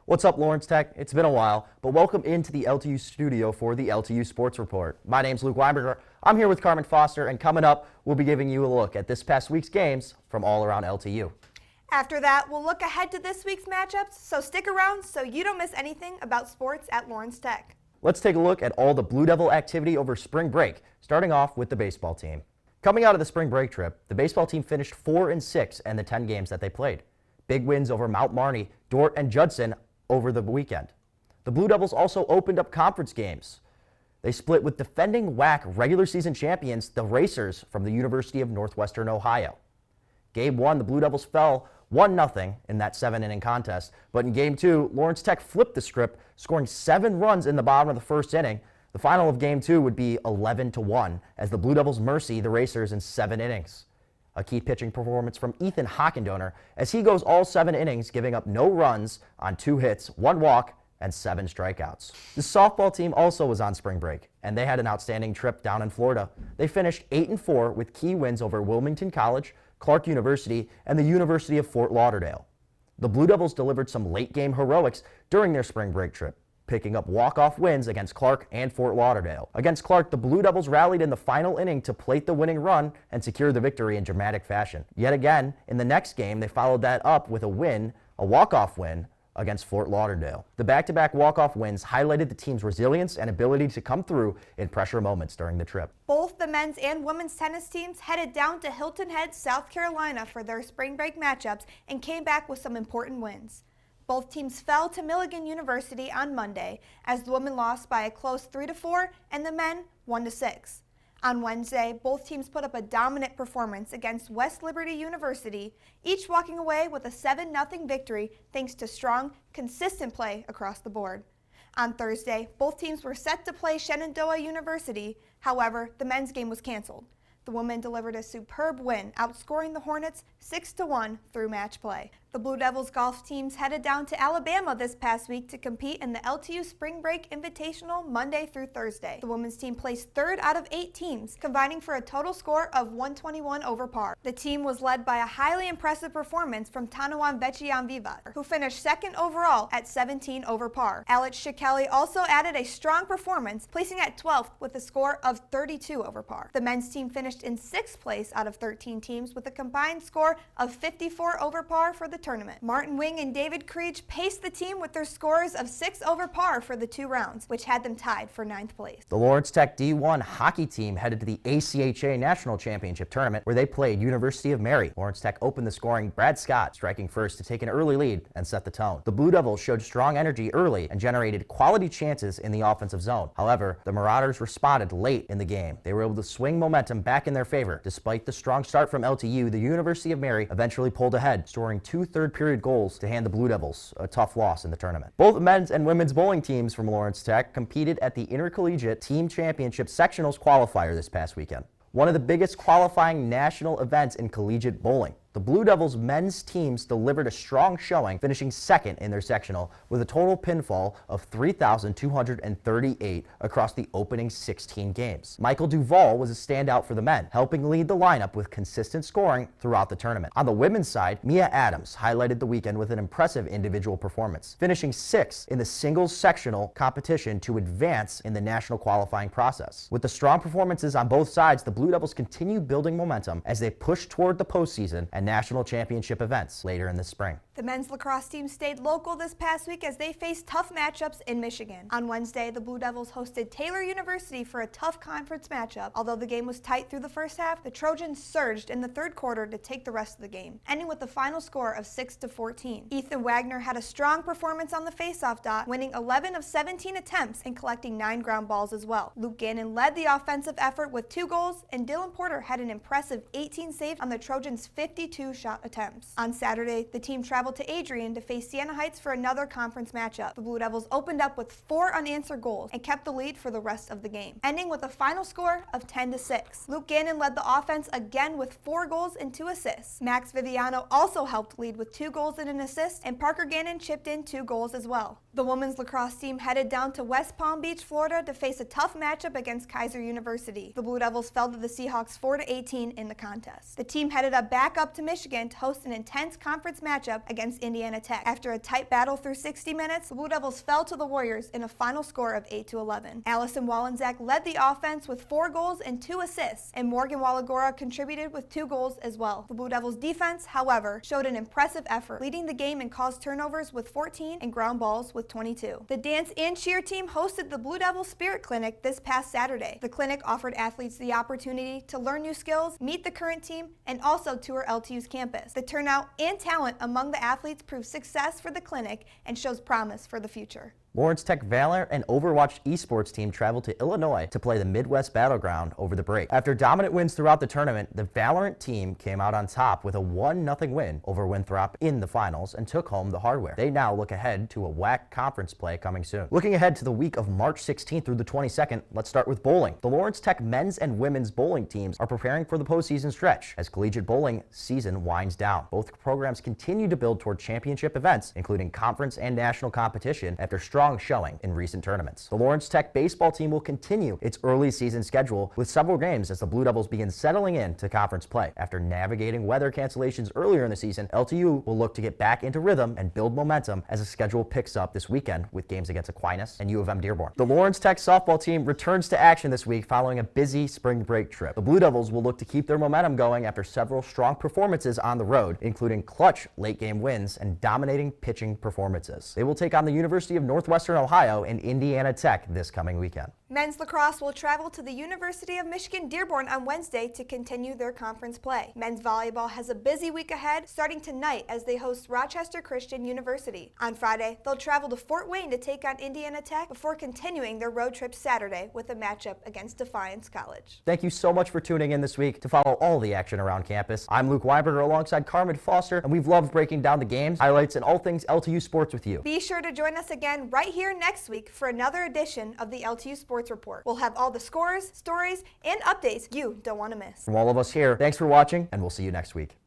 What's up, Lawrence Tech? It's been a while, but welcome into the LTU studio for the LTU Sports Report. My name's Luke Weinberger. I'm here with Carmen Foster, and coming up, we'll be giving you a look at this past week's games from all around LTU. After that, we'll look ahead to this week's matchups, so stick around so you don't miss anything about sports at Lawrence Tech. Let's take a look at all the Blue Devil activity over spring break, starting off with the baseball team. Coming out of the spring break trip, the baseball team finished 4-6 in the 10 games that they played. Big wins over Mount Marty, Dordt, and Judson over the weekend. The Blue Devils also opened up conference games. They split with defending WAC regular season champions, the Racers from the University of Northwestern Ohio. Game 1, the Blue Devils fell 1-0 in that 7-inning contest, but in Game 2, Lawrence Tech flipped the script, scoring 7 runs in the bottom of the first inning. The final of Game 2 would be 11-1 as the Blue Devils mercy the Racers in 7 innings. A key pitching performance from Ethan Hockendoner as he goes all 7 innings, giving up no runs on 2 hits, 1 walk, and 7 strikeouts. The softball team also was on spring break, and they had an outstanding trip down in Florida. They finished 8-4 with key wins over Wilmington College, Clark University, and the University of Fort Lauderdale. The Blue Devils delivered some late-game heroics during their spring break trip, picking up walk-off wins against Clark and Fort Lauderdale. Against Clark, the Blue Devils rallied in the final inning to plate the winning run and secure the victory in dramatic fashion. Yet again, in the next game, they followed that up with a walk-off win against Fort Lauderdale. The back-to-back walk-off wins highlighted the team's resilience and ability to come through in pressure moments during the trip. Both the men's and women's tennis teams headed down to Hilton Head, South Carolina for their spring break matchups and came back with some important wins. Both teams fell to Milligan University on Monday as the women lost by a close 3-4 and the men 1-6. On Wednesday, both teams put up a dominant performance against West Liberty University, each walking away with a 7-0 victory thanks to strong, consistent play across the board. On Thursday, both teams were set to play Shenandoah University. However, the men's game was canceled. The women delivered a superb win, outscoring the Hornets 6-1 through match play. The Blue Devils golf teams headed down to Alabama this past week to compete in the LTU Spring Break Invitational Monday through Thursday. The women's team placed 3rd out of 8 teams, combining for a total score of 121 over par. The team was led by a highly impressive performance from Tanawan Vechian Viva, who finished 2nd overall at 17 over par. Alex Shikeli also added a strong performance, placing at 12th with a score of 32 over par. The men's team finished in 6th place out of 13 teams with a combined score of 54 over par for the tournament. Martin Wing and David Creech paced the team with their scores of 6 over par for the 2 rounds, which had them tied for 9th place. The Lawrence Tech D1 hockey team headed to the ACHA National Championship Tournament where they played University of Mary. Lawrence Tech opened the scoring, Brad Scott striking first to take an early lead and set the tone. The Blue Devils showed strong energy early and generated quality chances in the offensive zone. However, the Marauders responded late in the game. They were able to swing momentum back in their favor. Despite the strong start from LTU, the University of Mary eventually pulled ahead, scoring 2 third-period goals to hand the Blue Devils a tough loss in the tournament. Both men's and women's bowling teams from Lawrence Tech competed at the Intercollegiate Team Championship Sectionals qualifier this past weekend, one of the biggest qualifying national events in collegiate bowling. The Blue Devils men's teams delivered a strong showing, finishing 2nd in their sectional with a total pinfall of 3,238 across the opening 16 games. Michael Duvall was a standout for the men, helping lead the lineup with consistent scoring throughout the tournament. On the women's side, Mia Adams highlighted the weekend with an impressive individual performance, finishing 6th in the singles sectional competition to advance in the national qualifying process. With the strong performances on both sides, the Blue Devils continue building momentum as they push toward the postseason and national championship events later in the spring. The men's lacrosse team stayed local this past week as they faced tough matchups in Michigan. On Wednesday, the Blue Devils hosted Taylor University for a tough conference matchup. Although the game was tight through the first half, the Trojans surged in the 3rd quarter to take the rest of the game, ending with the final score of 6-14. Ethan Wagner had a strong performance on the faceoff dot, winning 11 of 17 attempts and collecting 9 ground balls as well. Luke Gannon led the offensive effort with 2 goals, and Dylan Porter had an impressive 18 saves on the Trojans' 52 shot attempts. On Saturday, the team traveled to Adrian to face Siena Heights for another conference matchup. The Blue Devils opened up with 4 unanswered goals and kept the lead for the rest of the game, ending with a final score of 10-6. Luke Gannon led the offense again with 4 goals and 2 assists. Max Viviano also helped lead with 2 goals and an assist, and Parker Gannon chipped in 2 goals as well. The women's lacrosse team headed down to West Palm Beach, Florida to face a tough matchup against Kaiser University. The Blue Devils fell to the Seahawks 4-18 in the contest. The team headed back up to Michigan to host an intense conference matchup against Indiana Tech. After a tight battle through 60 minutes, the Blue Devils fell to the Warriors in a final score of 8-11. Allison Wallenczak led the offense with 4 goals and 2 assists, and Morgan Wallagora contributed with 2 goals as well. The Blue Devils defense, however, showed an impressive effort, leading the game in caused turnovers with 14 and ground balls with 22. The dance and cheer team hosted the Blue Devils Spirit Clinic this past Saturday. The clinic offered athletes the opportunity to learn new skills, meet the current team, and also tour LTU's campus. The turnout and talent among the athletes proved success for the clinic and shows promise for the future. Lawrence Tech Valor and Overwatch esports team traveled to Illinois to play the Midwest Battleground over the break. After dominant wins throughout the tournament, the Valorant team came out on top with a 1-0 win over Winthrop in the finals and took home the hardware. They now look ahead to a WAC conference play coming soon. Looking ahead to the week of March 16th through the 22nd, let's start with bowling. The Lawrence Tech men's and women's bowling teams are preparing for the postseason stretch as collegiate bowling season winds down. Both programs continue to build toward championship events, including conference and national competition, after strong showing in recent tournaments. The Lawrence Tech baseball team will continue its early season schedule with several games as the Blue Devils begin settling in to conference play. After navigating weather cancellations earlier in the season, LTU will look to get back into rhythm and build momentum as the schedule picks up this weekend with games against Aquinas and U of M Dearborn. The Lawrence Tech softball team returns to action this week following a busy spring break trip. The Blue Devils will look to keep their momentum going after several strong performances on the road, including clutch late game wins and dominating pitching performances. They will take on the University of Northwestern Ohio and Indiana Tech this coming weekend. Men's lacrosse will travel to the University of Michigan Dearborn on Wednesday to continue their conference play. Men's volleyball has a busy week ahead, starting tonight as they host Rochester Christian University. On Friday, they'll travel to Fort Wayne to take on Indiana Tech before continuing their road trip Saturday with a matchup against Defiance College. Thank you so much for tuning in this week to follow all the action around campus. I'm Luke Weinberger alongside Carmen Foster, and we've loved breaking down the games, highlights, and all things LTU sports with you. Be sure to join us again right here next week for another edition of the LTU Sports Report. We'll have all the scores, stories, and updates you don't want to miss. From all of us here, thanks for watching, and we'll see you next week.